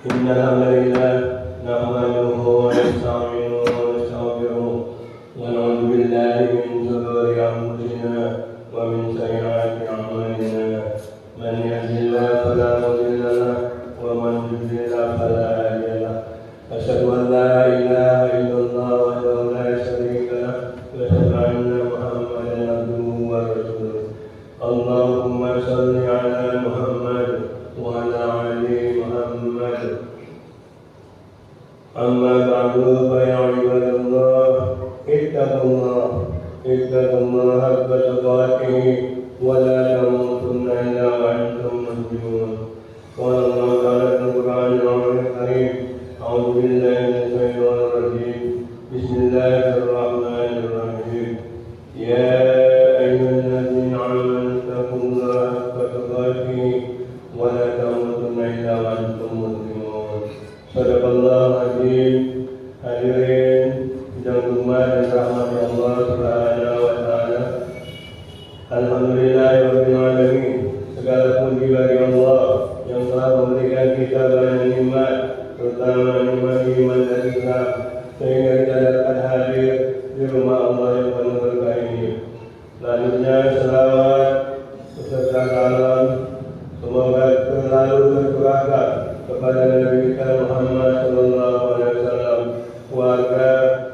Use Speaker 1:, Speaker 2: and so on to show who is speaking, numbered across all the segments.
Speaker 1: إن الحمد لله نحمده ونستعينه ونستغفره ونعوذ بالله من شرور أنفسنا ومن سيئات أعمالنا من يهد الله فلا مضل له ومن يضلل فلا هادي له أشهد أن لا إله إلا الله وحده لا شريك له وأشهد أن محمدا عبده ورسوله اللهم صل على محمد وعلى آل محمد أما بعد فيا عباد الله اتقوا الله حق تقاته ولا تموتن إلا وأنتم مسلمون قال الله تعالى في القرآن الكريم أعوذ بالله من الشيطان الرجيم بسم الله الرحمن الرحيم يا أيها الذين آمنوا اتقوا الله حق تقاته ولا تموتن إلا وأنتم مسلمون صدق الله العظيم. Hadirin yang berhormat dan rahmat Allah Subhanahu wa taala. Alhamdulillahirabbil alamin. Segala puji bagi Allah yang telah memberikan kita banyak nikmat, terutama nikmat iman dan Islam, sehingga kita dapat hadir di rumah Allah yang penuh berkah ini. Selanjutnya selawat beserta salam semoga selalu tercurahkan kepada Nabi kita Muhammad sallallahu alaihi wasallam, keluarga,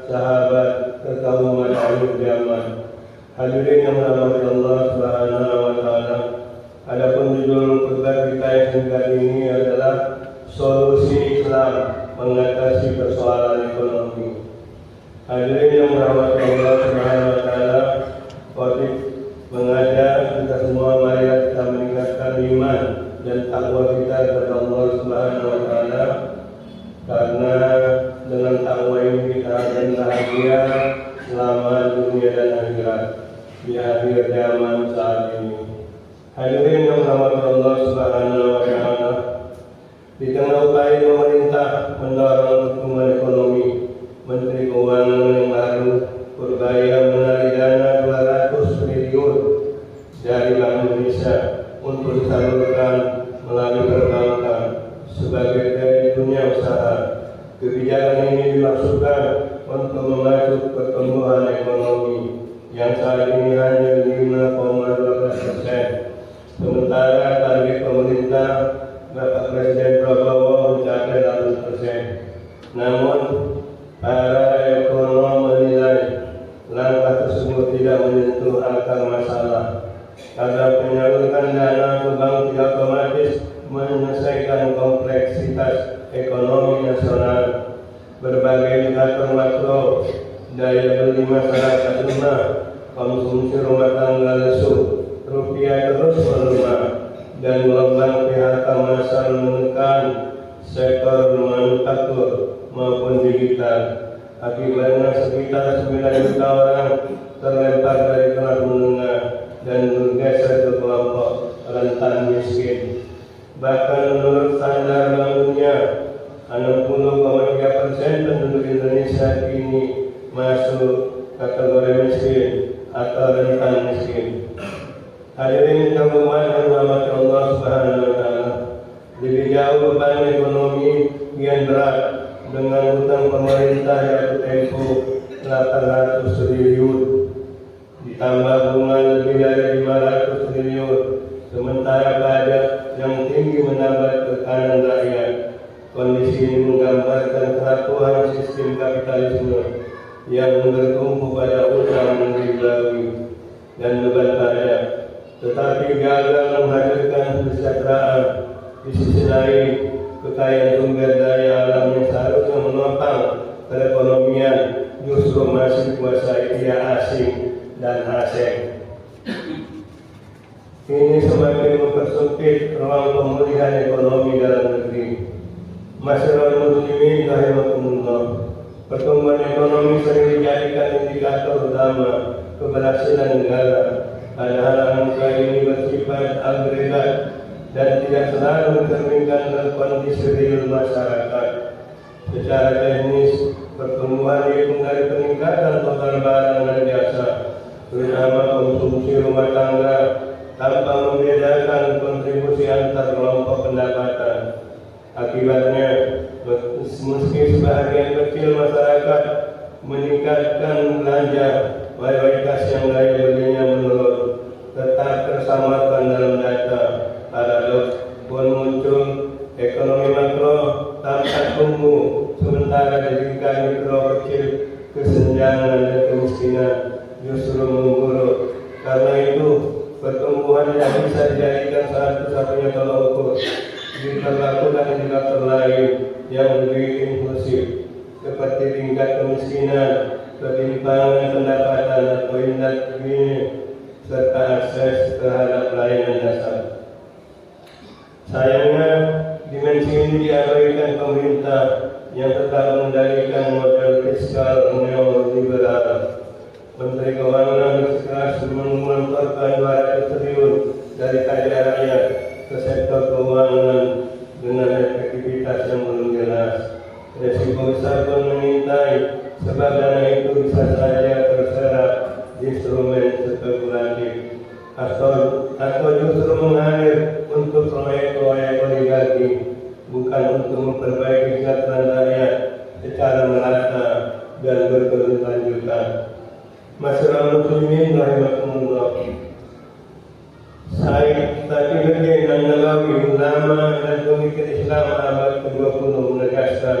Speaker 1: sahabat, serta umat akhir zaman. Hadirin yang dirahmati Allah Subhanahu wa taala. Adapun judul khutbah kita yang singkat ini adalah solusi Islam mengatasi persoalan ekonomi. Hadirin yang dirahmati Allah Subhanahu wa taala, khotib mengajak kita semua mari kita meningkatkan iman dan takwa kita kepada Allah Subhanahu wa taala, karena dengan takwa ini kita akan bahagia selama dunia dan akhirat di akhir zaman saat ini. Hadirin yang dirahmati Allah Subhanahu wa taala, di tengah upaya pemerintah mendorong pertumbuhan ekonomi, Menteri Keuangan yang baru berupaya menarik dana 200 triliun dari Bank Indonesia untuk disalurkan melalui perbankan sebagai dari dunia usaha. Kebijakan ini dimaksudkan untuk memacu pertumbuhan ekonomi yang saat ini hanya 5,12%. Sementara target pemerintah Bapak Presiden Prabowo mencapai 8%. Namun para ekonom menilai langkah tersebut tidak menyentuh akar masalah, karena penyaluran dana ke bank tidak otomatis menyelesaikan kompleksitas ekonomi nasional. Berbagai indikator makro, daya beli masyarakat lemah, konsumsi rumah tangga lesu, rupiah terus melemah, dan gelombang PHK massal menekan sektor manufaktur maupun digital. Akibatnya sekitar 9 juta orang terlempar dari kelas menengah dan bergeser ke kelompok rentan miskin. Bahkan menurut standar Bank Dunia, 60,3% penduduk Indonesia kini masuk kategori miskin atau rentan miskin. Hadirin yang berhormat dan dirahmati Allah Subhanahu wa taala, lebih jauh beban ekonomi kian berat dengan hutang pemerintah yang tempo 800 triliun, ditambah bunga lebih dari 500 triliun, sementara pajak yang tinggi menambah tekanan rakyat. Kondisi ini menggambarkan kerapuhan sistem kapitalisme yang bertumpu pada utang ribawi dan beban pajak, tetapi gagal menghadirkan kesejahteraan. Di sisi lain, kekayaan sumber daya alam yang seharusnya menopang perekonomian justru masih dikuasai pihak asing dan asing. Ini semakin mempersempit ruang pemulihan ekonomi dalam negeri. Masyarakat muslimin rahimakumullah, pertumbuhan ekonomi sering dijadikan indikator utama keberhasilan negara. Padahal angka ini bersifat agregat dan tidak selalu mencerminkan kondisi real masyarakat. Secara teknis, pertumbuhan dihitung dari peningkatan total barang dan jasa, terutama konsumsi rumah tangga, tanpa membedakan kontribusi antar kelompok pendapatan. Akibatnya, Meski sebahagian kecil masyarakat meningkatkan belanja, mayoritas yang lain belinya menurun, tetap tersamarkan dalam data. Paradoks pun muncul, ekonomi makro tampak tumbuh, sementara di tingkat mikro kecil kesenjangan dan kemiskinan justru memburuk. Karena itu, pertumbuhan yang bisa dijadikan satu-satunya tolak ukur diberlakukan indikator lain yang lebih inklusif, seperti tingkat kemiskinan, ketimpangan pendapatan atau indeks Gini, serta akses terhadap pelayanan dasar. Sayangnya, dimensi ini diabaikan pemerintah yang tetap mengendalikan model fiskal neoliberal. Menteri Keuangan bersikeras mengelontorkan 200 triliun dari pajak rakyat ke sektor keuangan dengan efektivitas yang belum jelas. Resiko besar pun mengintai, sebab dana itu bisa saja terserap di instrumen spekulatif atau justru mengalir untuk proyek-proyek oligarki, bukan untuk memperbaiki kesejahteraan rakyat secara merata dan berkelanjutan. Masyarakat muslimin rahimakumullah. Said Taqiyuddin An-Nawawi, ulama dan pemikir Islam abad ke-20, menegaskan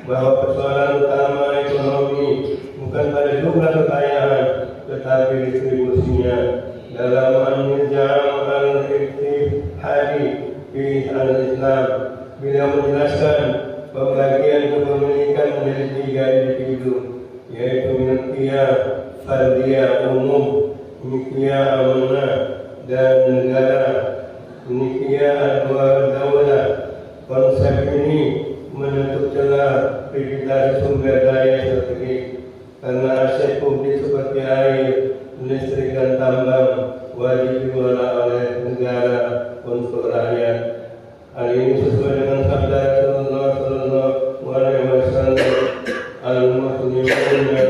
Speaker 1: bahwa persoalan utama ekonomi bukan pada jumlah kekayaan, tetapi distribusinya. Dalam An-Nizam Al-Ittihadi fi Al-Islam, beliau menjelaskan pembagian kepemilikan menjadi 3 individu, yaitu milkiyah fardiyah umum, milkiyah amanah, dan negara, milkiyah ad-dawlah. Konsep ini menutup celah privasi sumber daya strategis, karena aset publik seperti air, listrik dan tambang wajib dikelola oleh negara untuk rakyat. Hal ini sesuai dengan sabda Rasulullah Sallallahu Alaihi Wasallam, al-muslimuna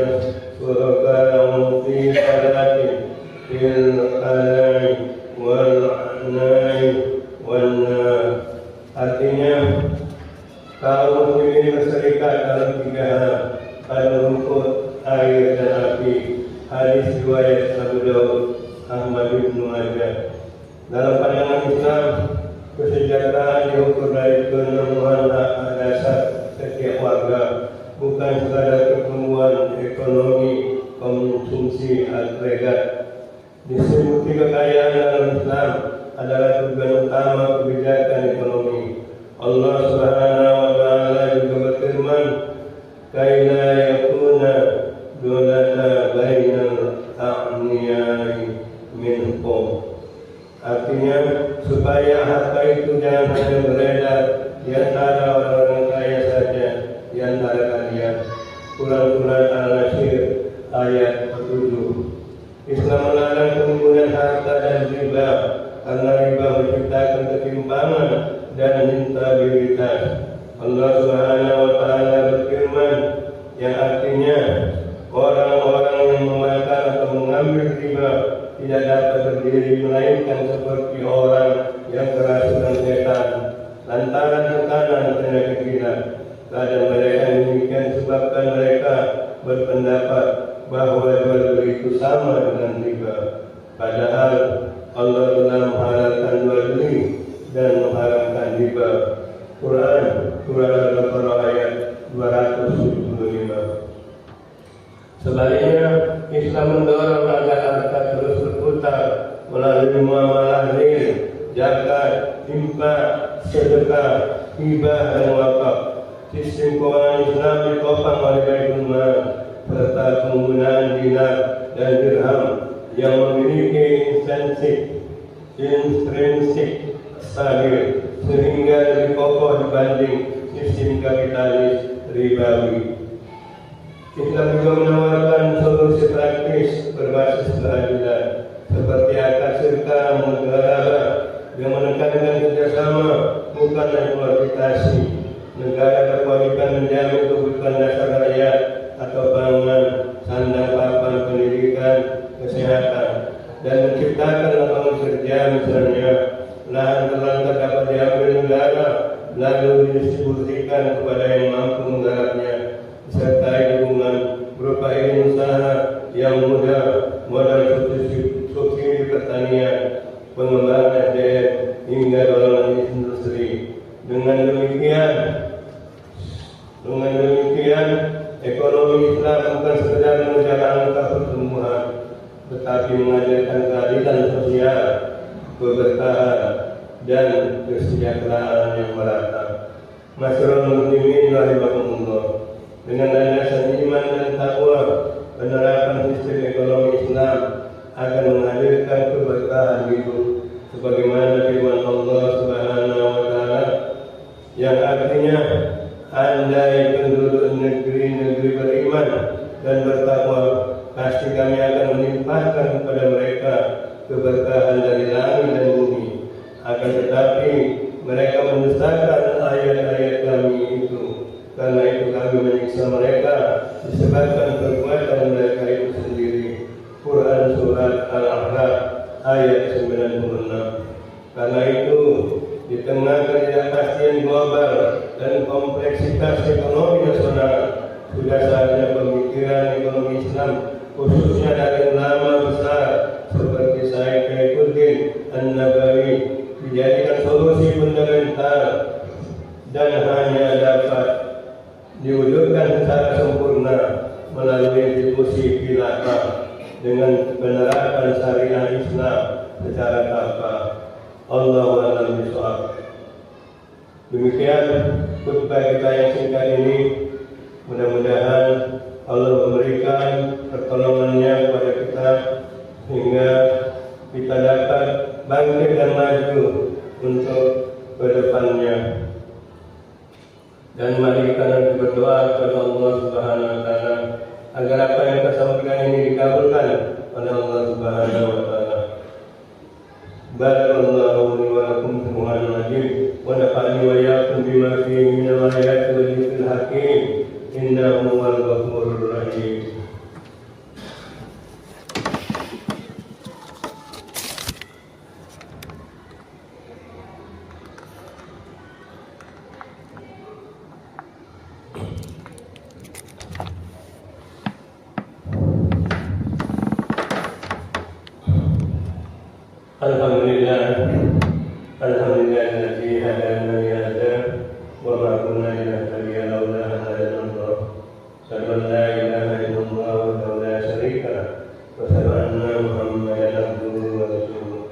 Speaker 1: syuraka'u fi salatin fil alai wal anai wal nar. Artinya, kaum muslimin berserikat dalam 3 hal, ada rumput, air, dan api. Hadis riwayat Abu Daud, Ahmad bin Majah. Dalam pandangan Islam, kesejahteraan diukur dari pemenuhan hak dasar setiap warga, bukan sekadar pertumbuhan ekonomi konsumsi agregat. Distribusi kekayaan dalam Islam adalah tujuan utama kebijakan ekonomi. Allah Subhanahu wa Ta'ala juga berfirman, "Kaila yakuna dulata bainal aghniyai minkum." Artinya, supaya harta itu jangan hanya beredar di antara orang-orang kaya saja di antara kalian. Surat Al-Nashr ayat 7. Islam melarang penggunaan harta dan riba, karena riba menciptakan ketimpangan dan instabilitas. Allah Subhanahu wa Ta'ala berfirman, yang artinya orang-orang yang memakan atau mengambil riba tidak dapat berdiri melainkan seperti orang yang kerasukan setan lantaran tekanan penyakit gila. Kadang mereka demikian sebabkan mereka berpendapat bahwa jual beli itu sama dengan riba. Padahal Allah telah menghalalkan jual beli dan mengharamkan riba. Quran Surah Al-Baqarah ayat 275. Sebaliknya, Islam mendorong agar harta terus berputar melalui muamalah real, zakat, infak, sedekah, hibah, dan wakaf. Sistem keuangan Islam ditopang oleh Baitul Mal serta penggunaan dinar dan dirham yang memiliki intrinsik stabil sehingga lebih kokoh dibanding sistem kapitalis ribawi. Islam juga menawarkan solusi praktis berbasis keadilan seperti akad serta mudarabah yang menekankan kerjasama bukan eksploitasi. Negara berkewajiban menjamin kebutuhan dasar rakyat atau pangan, sandang, papan, pendidikan, kesehatan, dan menciptakan lapangan kerja. Misalnya, lahan terlantar dapat diambil negara lalu mendistribusikan kepada yang mampu menggarapnya, disertai dukungan berupa izin usaha yang mudah, modal subsidi pertanian, pengembangan SDM hingga dorongan industri. Dengan demikian, ekonomi Islam bukan sekedar mengejar angka pertumbuhan, tetapi mengajarkan keadilan sosial, keberkahan, dan kesejahteraan yang merata. Masyarul muslimin rahimakumullah. Dengan landasan iman dan takwa, penerapan sistem ekonomi Islam akan menghadirkan keberkahan hidup, sebagaimana firman Allah Subhanahu wa taala yang artinya, andai penduduk negeri-negeri beriman dan bertakwa, pasti kami akan melimpahkan kepada mereka keberkahan dari langit dan bumi. Akan tetapi mereka mendustakan ayat-ayat kami itu. Karena itu kami menyiksa mereka disebabkan perbuatan mereka itu sendiri. Quran Surat Al-A'raf ayat 96. Karena itu, di tengah ketidakpastian global dan kompleksitas ekonomi nasional, sudah saatnya pemikiran ekonomi Islam, khususnya dari ulama besar seperti Syekh Saifuddin An-Nabawi, dijadikan solusi fundamental dan hanya dapat diwujudkan secara sempurna melalui institusi khilafah dengan penerapan syariah Islam secara kafah. Allahu a'lam bishawab. Demikian khutbah kita yang singkat ini. Mudah-mudahan Allah memberikan pertolongannya kepada kita sehingga kita dapat bangkit dan maju untuk kedepannya. Dan mari kita nanti berdoa kepada Allah Subhanahu wa taala agar apa yang kita sampaikan ini dikabulkan oleh Allah Subhanahu wa taala. Barakallahu li wa lakum fil Qur'anil Majid wa nafa'ani wa iyyakum bima fihi min al-ayati wal dhikril hakim. Innahu huwal ghafurur rahim. Alhamdulillahilladzi hadana li hadza wa ma kunna linahtadiya laula an hadana Allah. Asyhadu an la ilaha illallah wa la syarika lah wa asyhadu anna Muhammadan abduhu wa rasuluh.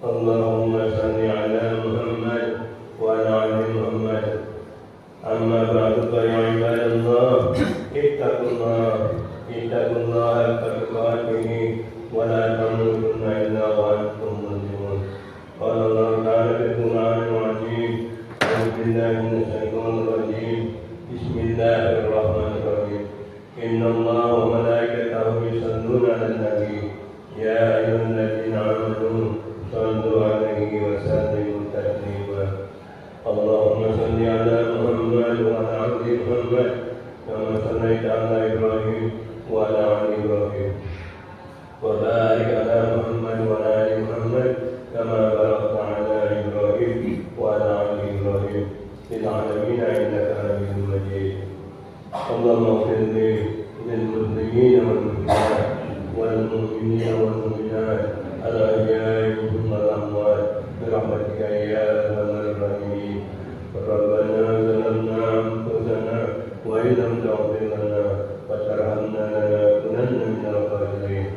Speaker 1: Allahumma shalli ala Muhammad wa ala ali Muhammad. Amma ba'du fa ya ibadallah, ittaqullaha haqqa tuqatih wa la tamutunna illa wa antum muslimun. قال الله تعالى في القرآن العظيم: أعوذ بالله من الشيطان الرجيم. بسم الله الرحمن الرحيم. إن الله وملائكته يصلون على النبي يا أيها الذين آمنوا صلوا عليه وسلموا تسليما. اللهم صل على محمد وعلى آل محمد كما صليت على إبراهيم وعلى آل إبراهيم وبارك على محمد وعلى آل محمد كما باركت على إبراهيم وعلى آل إبراهيم في العالمين إنك حميد مجيد. اللهم اغفر للمسلمين والمسلمات والمؤمنين والمؤمنات الأحياء منهم والأموات برحمتك يا أرحم الراحمين. ربنا ظلمنا أنفسنا وإن لم تغفر لنا وترحمنا لنكونن من الخاسرين.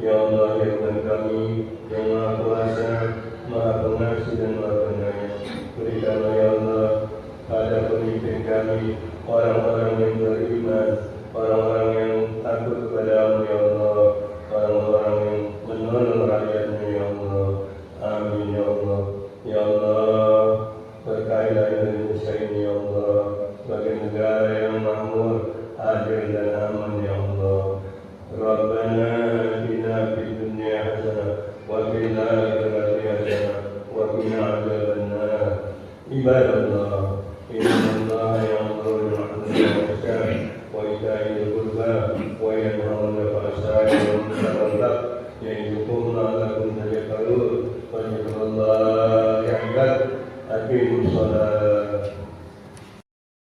Speaker 1: Ya Allah, ya Tuhan kami yang Maha Kuasa, Maha Pengasih dan Maha Penyayang, berikanlah ya Allah pada pemimpin kami orang-orang yang beriman, orang-orang yang takut kepada-Mu ya Allah, orang-orang yang menolong rakyatnya ya Allah. Amin ya Allah. Ya Allah, berkailah Indonesia ini ya Allah.